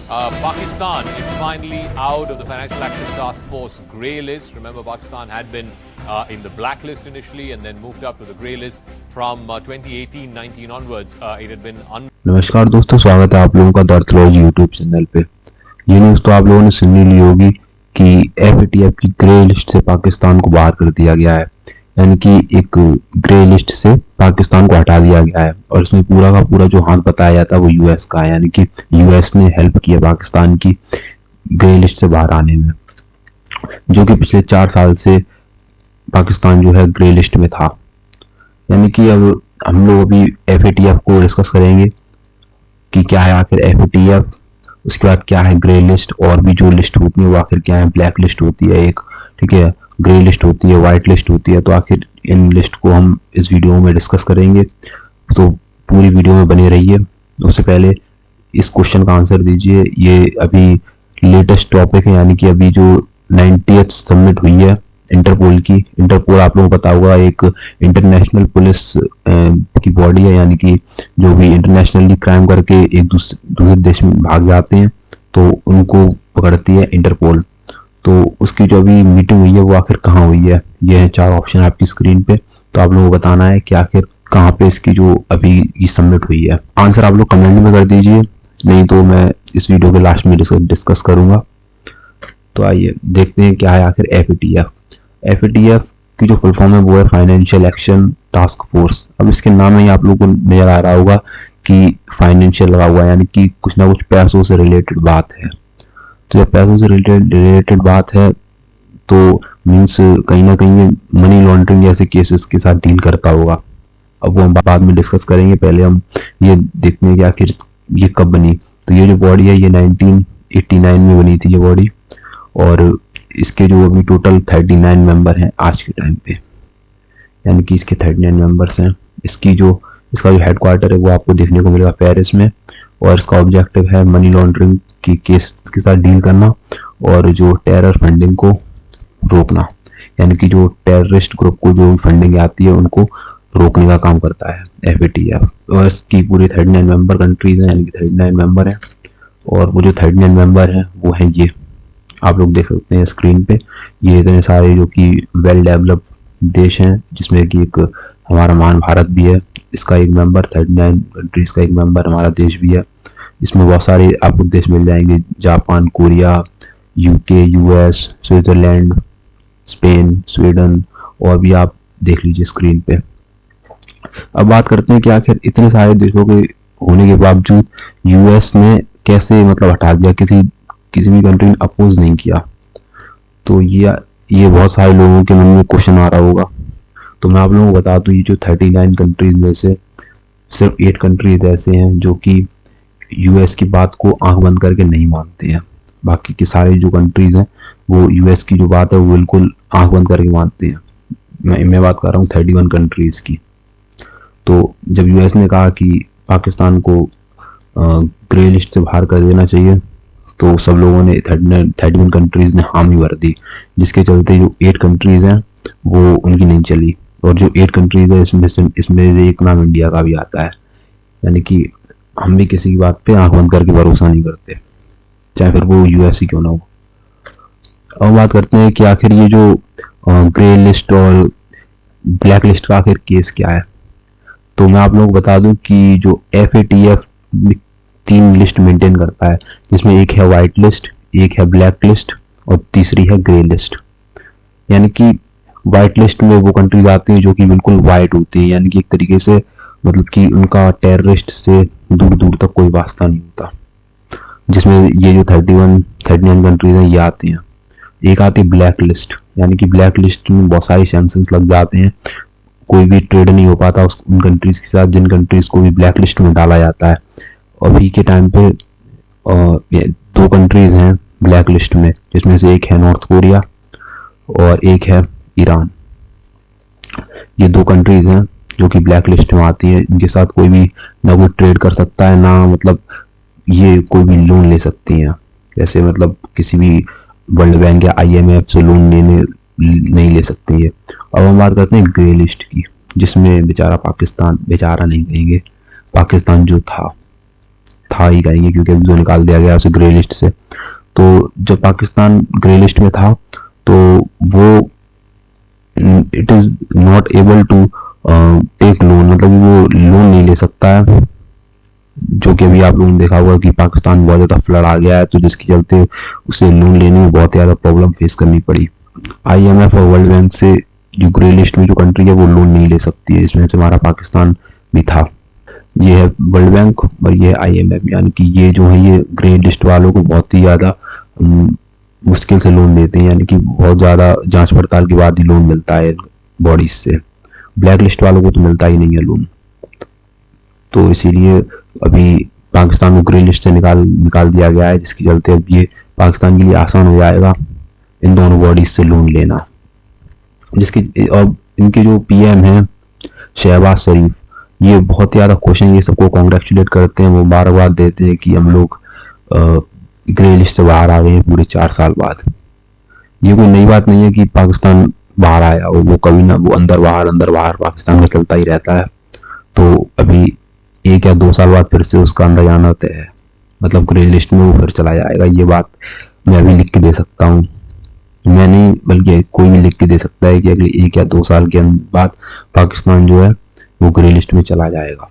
Pakistan is finally out of the Financial Action Task Force grey list. Remember, Pakistan had been in the black list initially and then moved up to the grey list from 2018-19 onwards. It had been नमस्कार दोस्तों, स्वागत है आप लोगों का the अर्थलॉजी YouTube channel पे। ये news तो आप लोगों ने सुनी ली होगी कि एफएटीएफ की ग्रे लिस्ट से पाकिस्तान को बाहर कर दिया गया है, यानी कि एक ग्रे लिस्ट से पाकिस्तान को हटा दिया गया है। और इसमें पूरा का पूरा जो हाथ बताया जाता है वो यूएस का है, यानी कि यूएस ने हेल्प किया पाकिस्तान की ग्रे लिस्ट से बाहर आने में, जो कि पिछले 4 साल से पाकिस्तान जो है ग्रे लिस्ट में था। यानी कि अब हम लोग अभी एफएटीएफ को डिस्कस करेंगे कि क्या है आखिर एफएटीएफ, उसके बाद क्या है ग्रे लिस्ट, और भी जो लिस्ट होती है वो आखिर क्या है। ब्लैक लिस्ट होती है एक, ठीक है, ग्रे लिस्ट होती है, व्हाइट लिस्ट होती है। तो आखिर इन लिस्ट को हम इस वीडियो में डिस्कस करेंगे, तो पूरी वीडियो में बने रहिए। उससे पहले इस क्वेश्चन का आंसर दीजिए। ये अभी लेटेस्ट टॉपिक है, यानी कि अभी जो 90th सबमिट हुई है इंटरपोल की। इंटरपोल आप लोगों को पता होगा एक इंटरनेशनल पुलिस की बॉडी है, यानी कि जो भी इंटरनेशनली क्राइम करके एक दूसरे देश में भाग जाते हैं तो उनको पकड़ती है इंटरपोल। तो उसकी जो अभी मीटिंग हुई है वो आखिर कहाँ हुई है, ये है 4 ऑप्शन आपकी स्क्रीन पे। तो आप लोगों को बताना है कि आखिर कहाँ पे इसकी जो अभी ये सबमिट हुई है। आंसर आप लोग कमेंट में कर दीजिए, नहीं तो मैं इस वीडियो के लास्ट में डिस्कस करूंगा। तो आइए देखते हैं क्या है आखिर एफएटीएफ। एफएटीएफ की जो फुल फॉर्म है वो है फाइनेंशियल एक्शन टास्क फोर्स। अब इसके नाम में ही आप लोगों को नजर आ रहा होगा कि फाइनेंशियल लगा हुआ है, यानी कि कुछ ना कुछ पैसों से रिलेटेड बात है। तो जब पैसों से रिलेटेड बात है तो मीन्स कहीं ना कहीं मनी लॉन्ड्रिंग जैसे केसेस के साथ डील करता होगा। अब वो हम बाद में डिस्कस करेंगे, पहले हम ये देखते हैं कि आखिर ये कब बनी। तो ये जो बॉडी है ये 1989 में बनी थी ये बॉडी, और इसके जो अभी टोटल 39 मेंबर हैं आज के टाइम पे, यानी कि इसके 39 मेंबर्स हैं। इसका जो हेडक्वार्टर है वो आपको देखने को मिलेगा पेरिस में, और इसका ऑब्जेक्टिव है मनी लॉन्ड्रिंग की केस के साथ डील करना और जो टेरर फंडिंग को रोकना, यानी कि जो टेररिस्ट ग्रुप को जो फंडिंग आती है उनको रोकने का काम करता है एफएटीएफ। और इसकी पूरी 39 मेंबर कंट्रीज हैं, यानी कि 39 मेंबर हैं। और वो जो 39 मेंबर हैं वो हैं ये, आप लोग देख सकते हैं स्क्रीन पे। ये इतने सारे जो कि वेल डेवलप्ड देश हैं, जिसमें कि एक हमारा महान भारत भी है, इसका एक मेंबर, 39 कंट्रीज का एक मेंबर हमारा देश भी है। इसमें बहुत सारे आपको देश मिल जाएंगे, Japan, Korea, UK, US, Switzerland, Spain, Sweden, और भी आप देख लीजिए स्क्रीन पे। अब बात करते हैं कि आखिर इतने सारे देशों के होने के बावजूद यूएस ने कैसे मतलब हटा दिया, किसी भी कंट्री ने अपोज नहीं किया। तो ये बहुत सारे लोगों के मन में क्वेश्चन आ रहा होगा। तो मैं आप लोगों को बता दूं, ये जो 39 कंट्रीज में से सिर्फ 8 कंट्रीज ऐसे हैं जो कि यूएस की बात को आंख बंद करके नहीं मानते हैं। बाकी के सारे जो कंट्रीज हैं वो यूएस की जो बात है वो बिल्कुल आंख बंद करके मानते हैं। मैं बात कर रहा हूँ 31 कंट्रीज की। तो जब यूएस ने कहा कि पाकिस्तान को ग्रे लिस्ट से बाहर कर देना चाहिए, तो सब लोगों ने 31 कंट्रीज ने हामी भर दी, जिसके चलते जो 8 कंट्रीज हैं वो उनकी नहीं चली। और जो 8 कंट्रीज है इसमें एक नाम इंडिया का भी आता है, यानी कि हम भी किसी की बात पे आंख बंद करके भरोसा नहीं करते, चाहे फिर वो यूएस ही क्यों ना हो। अब बात करते हैं कि आखिर ये जो ग्रे लिस्ट और ब्लैक लिस्ट का आखिर केस क्या है। तो मैं आप लोगों को बता दूं कि जो एफएटीएफ 3 लिस्ट मेंटेन करता है, जिसमें एक है व्हाइट लिस्ट, एक है ब्लैक लिस्ट और तीसरी है ग्रे लिस्ट। यानी कि व्हाइट लिस्ट में वो कंट्रीज आती हैं जो कि बिल्कुल व्हाइट होती है, यानी कि एक तरीके से मतलब कि उनका टेररिस्ट से दूर दूर तक कोई वास्ता नहीं होता, जिसमें ये जो 39 कंट्रीज हैं ये आती हैं। एक आती है ब्लैक लिस्ट, यानी कि ब्लैक लिस्ट में बहुत सारी सैंक्शंस लग जाते हैं, कोई भी ट्रेड नहीं हो पाता उन कंट्रीज के साथ जिन कंट्रीज को भी ब्लैक लिस्ट में डाला जाता है। अभी के टाइम पे 2 कंट्रीज हैं ब्लैक लिस्ट में, जिसमें से एक है नॉर्थ कोरिया और एक है ईरान। ये 2 कंट्रीज हैं जो कि ब्लैक लिस्ट में आती है। इनके साथ कोई भी ना कोई ट्रेड कर सकता है, ना मतलब ये कोई भी लोन ले सकती हैं, जैसे मतलब किसी भी वर्ल्ड बैंक या आईएमएफ से लोन नहीं ले सकती है। अब हम बात करते हैं ग्रे लिस्ट की, जिसमें बेचारा पाकिस्तान, बेचारा नहीं कहेंगे, पाकिस्तान जो था था ही कहेंगे, क्योंकि अभी तो निकाल दिया गया उसे ग्रे लिस्ट से। तो जब पाकिस्तान ग्रे लिस्ट में था तो वो it is not able to take loan, मतलब वो लोन नहीं ले सकता है। जो कि अभी आप लोगों ने देखा होगा कि पाकिस्तान में बहुत ज़्यादा फ्लड आ गया है, तो जिसके चलते उसे लोन लेने में बहुत ज़्यादा प्रॉब्लम फेस करनी पड़ी। IMF और वर्ल्ड बैंक से जो ग्रे लिस्ट में जो कंट्री है वो लोन नहीं ले सकती है, इसमें से हमारा पाकिस्तान भी था। ये है वर्ल्ड बैंक और ये है IMF, यानी कि ये जो है ये ग्रे लिस्ट वालों को बहुत ही ज़्यादा मुश्किल से लोन देते हैं, यानी कि बहुत ज़्यादा जांच पड़ताल के बाद ही लोन मिलता है बॉडीज से। ब्लैक लिस्ट वालों को तो मिलता ही नहीं है लोन। तो इसीलिए अभी पाकिस्तान को ग्रे लिस्ट से निकाल दिया गया है, जिसके चलते अब ये पाकिस्तान के लिए आसान हो जाएगा इन दोनों बॉडीज से लोन लेना। जिसके अब इनके जो PM हैं शहबाज शरीफ, ये बहुत ज़्यादा क्वेश्चन ये सबको कॉन्ग्रेचुलेट करते हैं, वो बार बार देते हैं कि हम लोग ग्रे लिस्ट से बाहर आ गए हैं पूरे 4 साल बाद। ये कोई नई बात नहीं है कि पाकिस्तान बाहर आया, और वो कभी ना, वो अंदर बाहर पाकिस्तान में चलता ही रहता है। तो अभी 1 या 2 साल बाद फिर से उसका अंदर जाना तय है, मतलब ग्रे लिस्ट में वो फिर चला जाएगा। ये बात मैं अभी लिख के दे सकता हूँ, मैं नहीं बल्कि कोई भी लिख के दे सकता है कि अगले 1 या 2 साल के बाद पाकिस्तान जो है वो ग्रे लिस्ट में चला जाएगा।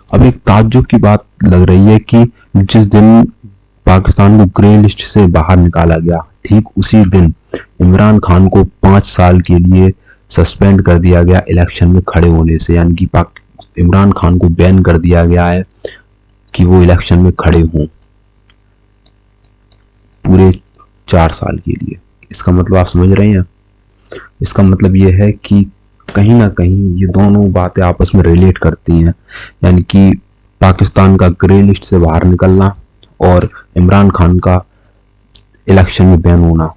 अब एक ताज्जुब की बात लग रही है कि जिस दिन पाकिस्तान को ग्रे लिस्ट से बाहर निकाला गया, ठीक उसी दिन इमरान खान को 5 साल के लिए सस्पेंड कर दिया गया इलेक्शन में खड़े होने से, यानी कि इमरान खान को बैन कर दिया गया है कि वो इलेक्शन में खड़े हों पूरे 4 साल के लिए। इसका मतलब आप समझ रहे हैं? इसका मतलब ये है कि कहीं ना कहीं ये दोनों बातें आपस में रिलेट करती हैं, यानी कि पाकिस्तान का ग्रे लिस्ट से बाहर निकलना और इमरान खान का इलेक्शन में बैन होना।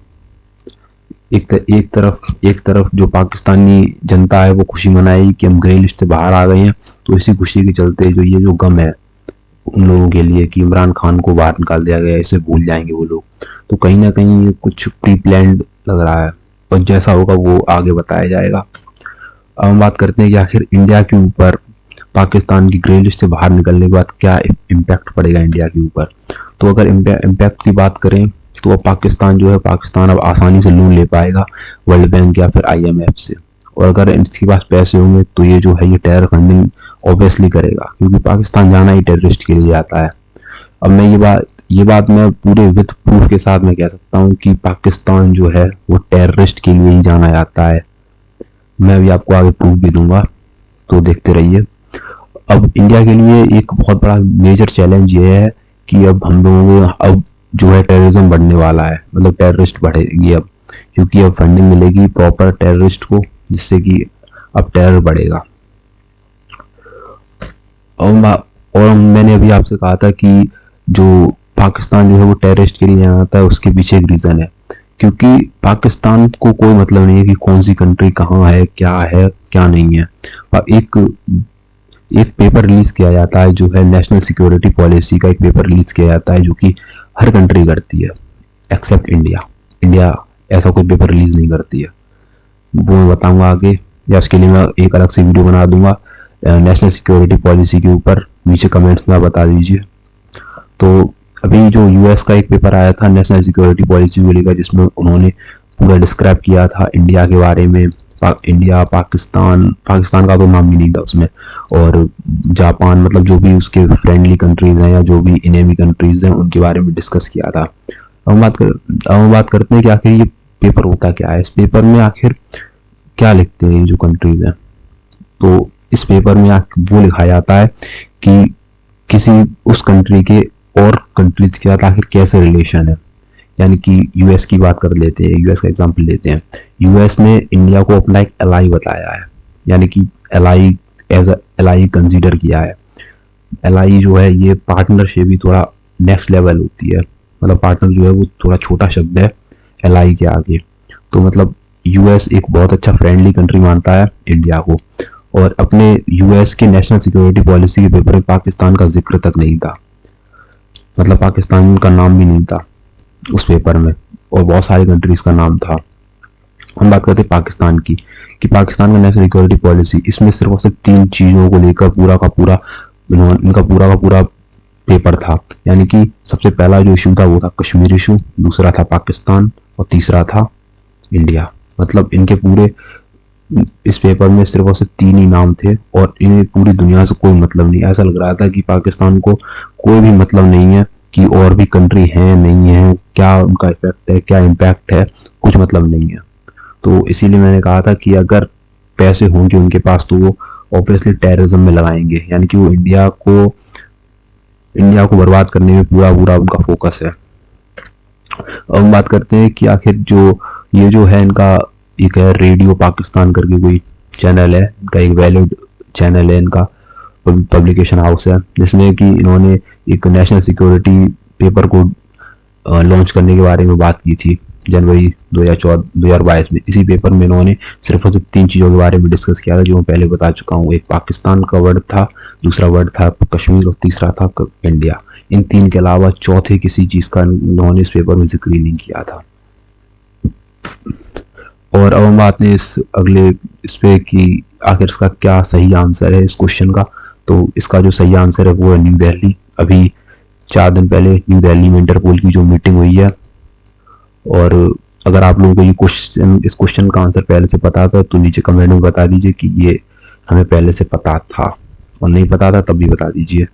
एक तरफ जो पाकिस्तानी जनता है वो खुशी मनाएगी कि हम ग्रे लिस्ट से बाहर आ गए हैं, तो इसी खुशी के चलते जो ये जो गम है उन लोगों के लिए कि इमरान खान को बाहर निकाल दिया गया, इसे भूल जाएंगे वो लोग। तो कहीं ना कहीं ये कुछ प्री प्लान्ड लग रहा है, और जैसा होगा वो आगे बताया जाएगा। अब हम बात करते हैं कि आखिर इंडिया के ऊपर पाकिस्तान की ग्रे लिस्ट से बाहर निकलने के बाद क्या इम्पैक्ट पड़ेगा इंडिया के ऊपर। तो अगर इम्पैक्ट की बात करें तो अब पाकिस्तान अब आसानी से लोन ले पाएगा वर्ल्ड बैंक या फिर IMF से, और अगर इसके पास पैसे होंगे तो ये जो है ये टेरर फंडिंग ऑब्वियसली करेगा, क्योंकि पाकिस्तान जाना ही टेररिस्ट के लिए जाता है। अब मैं ये बात मैं पूरे विद प्रूफ के साथ मैं कह सकता हूँ कि पाकिस्तान जो है वो टेररिस्ट के लिए ही जाना जाता है। मैं भी आपको आगे प्रूफ भी दूंगा, तो देखते रहिए। अब इंडिया के लिए एक बहुत बड़ा मेजर चैलेंज ये है कि अब हम लोगों को अब जो है टेररिज्म बढ़ने वाला है, मतलब टेररिस्ट बढ़ेगी अब, क्योंकि अब फंडिंग मिलेगी प्रॉपर टेररिस्ट को, जिससे कि अब टेरर बढ़ेगा। और मैंने अभी आपसे कहा था कि जो पाकिस्तान जो है वो टेररिस्ट के लिए जाता है, उसके पीछे एक रीज़न है, क्योंकि पाकिस्तान को कोई मतलब नहीं है कि कौन सी कंट्री कहाँ है क्या नहीं है। एक पेपर रिलीज किया जाता है जो है नेशनल सिक्योरिटी पॉलिसी का, एक पेपर रिलीज किया जाता है जो कि हर कंट्री करती है एक्सेप्ट इंडिया ऐसा कोई पेपर रिलीज नहीं करती है। वो मैं बताऊंगा आगे, या उसके लिए मैं एक अलग से वीडियो बना दूंगा नेशनल सिक्योरिटी पॉलिसी के ऊपर, नीचे कमेंट्स में बता दीजिए। तो अभी जो US का एक पेपर आया था नेशनल सिक्योरिटी पॉलिसी को लेकर, जिसमें उन्होंने पूरा डिस्क्राइब किया था इंडिया के बारे में, इंडिया पाकिस्तान का तो नाम भी नहीं था उसमें, और जापान, मतलब जो भी उसके फ्रेंडली कंट्रीज हैं या जो भी इनेमी कंट्रीज हैं उनके बारे में डिस्कस किया था। अब हम बात करते हैं कि आखिर ये पेपर होता क्या है, इस पेपर में आखिर क्या लिखते हैं जो कंट्रीज हैं। तो इस पेपर में वो लिखा जाता है कि किसी उस कंट्री के और कंट्रीज के साथ आखिर कैसे रिलेशन है, यानी कि US की बात कर लेते हैं, US का एग्जांपल लेते हैं। US ने इंडिया को अपना एक एलाई बताया है, यानी कि एलाई कंसीडर किया है। एलाई जो है ये पार्टनरशिप भी थोड़ा नेक्स्ट लेवल होती है, मतलब पार्टनर जो है वो थोड़ा छोटा शब्द है एलाई के आगे। तो मतलब US एक बहुत अच्छा फ्रेंडली कंट्री मानता है इंडिया को, और अपने US के नेशनल सिक्योरिटी पॉलिसी के पेपर में पाकिस्तान का जिक्र तक नहीं था, मतलब पाकिस्तान का नाम भी नहीं था उस पेपर में, और बहुत सारी कंट्रीज का नाम था। हम बात करते हैं पाकिस्तान की, कि पाकिस्तान का नेशनल सिक्योरिटी पॉलिसी, इसमें सिर्फ और सिर्फ 3 चीज़ों को लेकर पूरा का पूरा पेपर था। यानी कि सबसे पहला जो इशू था वो था कश्मीर इशू, दूसरा था पाकिस्तान और तीसरा था इंडिया। मतलब इनके पूरे इस पेपर में सिर्फ और सिर्फ 3 ही नाम थे और इन्हें पूरी दुनिया से कोई मतलब नहीं। ऐसा लग रहा था कि पाकिस्तान को कोई भी मतलब नहीं है कि और भी कंट्री हैं नहीं है, क्या उनका इफेक्ट है, क्या इम्पैक्ट है, कुछ मतलब नहीं है। तो इसीलिए मैंने कहा था कि अगर पैसे होंगे उनके पास तो वो ऑब्वियसली टेररिज्म में लगाएंगे, यानी कि वो इंडिया को बर्बाद करने में पूरा पूरा उनका फोकस है। अब हम बात करते हैं कि आखिर ये जो है इनका एक है रेडियो पाकिस्तान करके कोई चैनल है, इनका एक वैलिड चैनल है, इनका पब्लिकेशन हाउस है, जिसमें कि इन्होंने एक नेशनल सिक्योरिटी पेपर को लॉन्च करने के बारे में बात की थी जनवरी 2022 में। इसी पेपर में इन्होंने सिर्फ और सिर्फ 3 चीज़ों के बारे में डिस्कस किया था जो मैं पहले बता चुका हूँ। एक पाकिस्तान का वर्ड था, दूसरा वर्ड था कश्मीर और तीसरा था इंडिया। इन 3 के अलावा चौथे किसी चीज़ का इन्होंने इस पेपर में जिक्र ही नहीं किया था। और अब हम बात ने इस पे कि आखिर इसका क्या सही आंसर है इस क्वेश्चन का। तो इसका जो सही आंसर है वो है न्यू दिल्ली। अभी 4 दिन पहले न्यू दिल्ली में इंटरपोल की जो मीटिंग हुई है, और अगर आप लोगों को इस क्वेश्चन का आंसर पहले से पता था तो नीचे कमेंट में बता दीजिए कि ये हमें पहले से पता था, और नहीं पता था तब भी बता दीजिए।